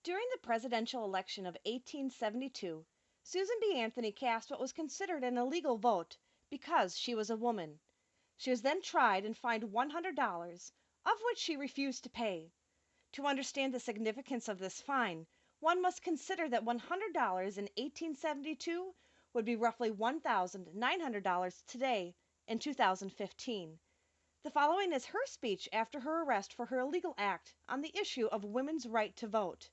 During the presidential election of 1872, Susan B. Anthony cast what was considered an illegal vote because she was a woman. She was then tried and fined $100, of which she refused to pay. To understand the significance of this fine, one must consider that $100 in 1872 would be roughly $1,900 today in 2015. The following is her speech after her arrest for her illegal act on the issue of women's right to vote.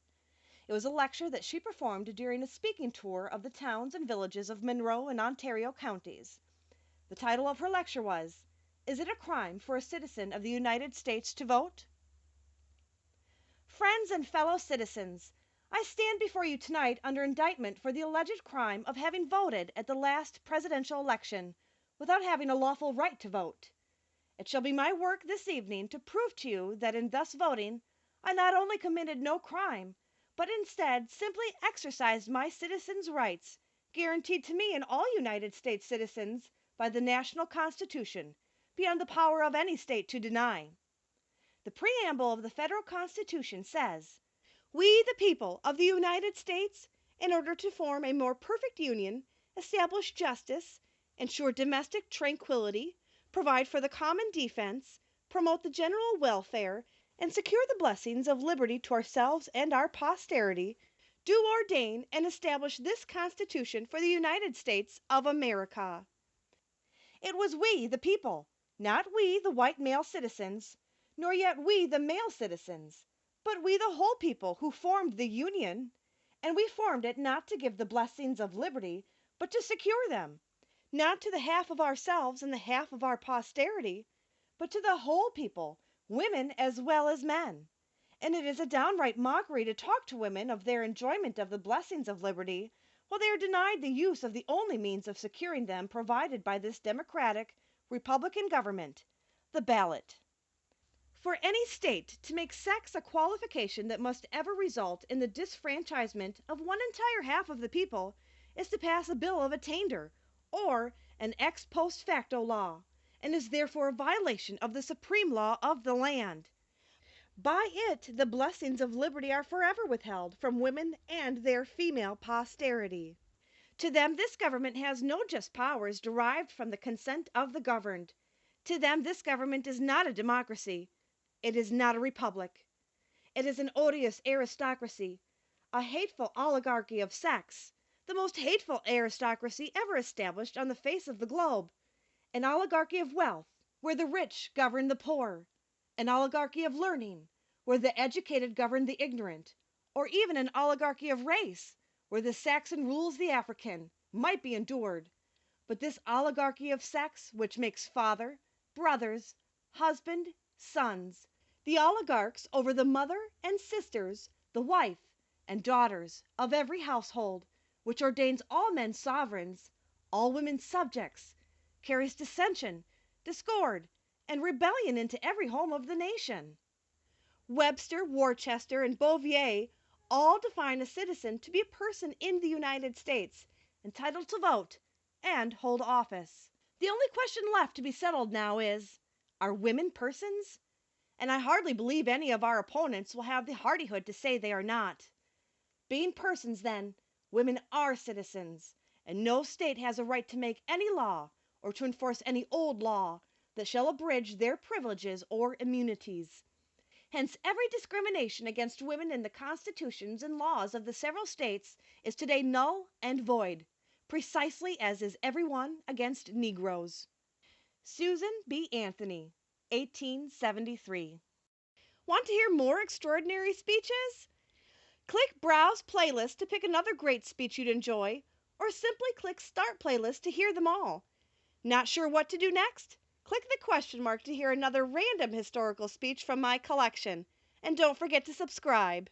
It was a lecture that she performed during a speaking tour of the towns and villages of Monroe and Ontario counties. The title of her lecture was, "Is it a crime for a citizen of the United States to vote?" Friends and fellow citizens, I stand before you tonight under indictment for the alleged crime of having voted at the last presidential election without having a lawful right to vote. It shall be my work this evening to prove to you that in thus voting, I not only committed no crime, but instead simply exercised my citizens' rights, guaranteed to me and all United States citizens by the national Constitution, beyond the power of any state to deny. The preamble of the federal Constitution says, "We, the people of the United States, in order to form a more perfect union, establish justice, ensure domestic tranquility, provide for the common defense, promote the general welfare, and secure the blessings of liberty to ourselves and our posterity, do ordain and establish this Constitution for the United States of America." It was we, the people, not we, the white male citizens, nor yet we, the male citizens, but we, the whole people, who formed the Union, and we formed it not to give the blessings of liberty, but to secure them, not to the half of ourselves and the half of our posterity, but to the whole people, women as well as men. And it is a downright mockery to talk to women of their enjoyment of the blessings of liberty, while they are denied the use of the only means of securing them provided by this democratic, republican government, the ballot. For any state to make sex a qualification that must ever result in the disfranchisement of one entire half of the people is to pass a bill of attainder, or an ex post facto law, and is therefore a violation of the supreme law of the land. By it, the blessings of liberty are forever withheld from women and their female posterity. To them this government has no just powers derived from the consent of the governed. To them this government is not a democracy. It is not a republic. It is an odious aristocracy, a hateful oligarchy of sex, the most hateful aristocracy ever established on the face of the globe, an oligarchy of wealth, where the rich govern the poor, an oligarchy of learning, where the educated govern the ignorant, or even an oligarchy of race, where the Saxon rules the African, might be endured. But this oligarchy of sex, which makes father, brothers, husband, sons, the oligarchs over the mother and sisters, the wife and daughters of every household, which ordains all men sovereigns, all women subjects, carries dissension, discord, and rebellion into every home of the nation. Webster, Worcester, and Bouvier all define a citizen to be a person in the United States, entitled to vote and hold office. The only question left to be settled now is, are women persons? And I hardly believe any of our opponents will have the hardihood to say they are not. Being persons, then, women are citizens, and no state has a right to make any law or to enforce any old law that shall abridge their privileges or immunities. Hence, every discrimination against women in the constitutions and laws of the several states is today null and void, precisely as is every one against Negroes. Susan B. Anthony, 1873. Want to hear more extraordinary speeches? Click Browse Playlist to pick another great speech you'd enjoy, or simply click Start Playlist to hear them all. Not sure what to do next? Click the question mark to hear another random historical speech from my collection, and don't forget to subscribe.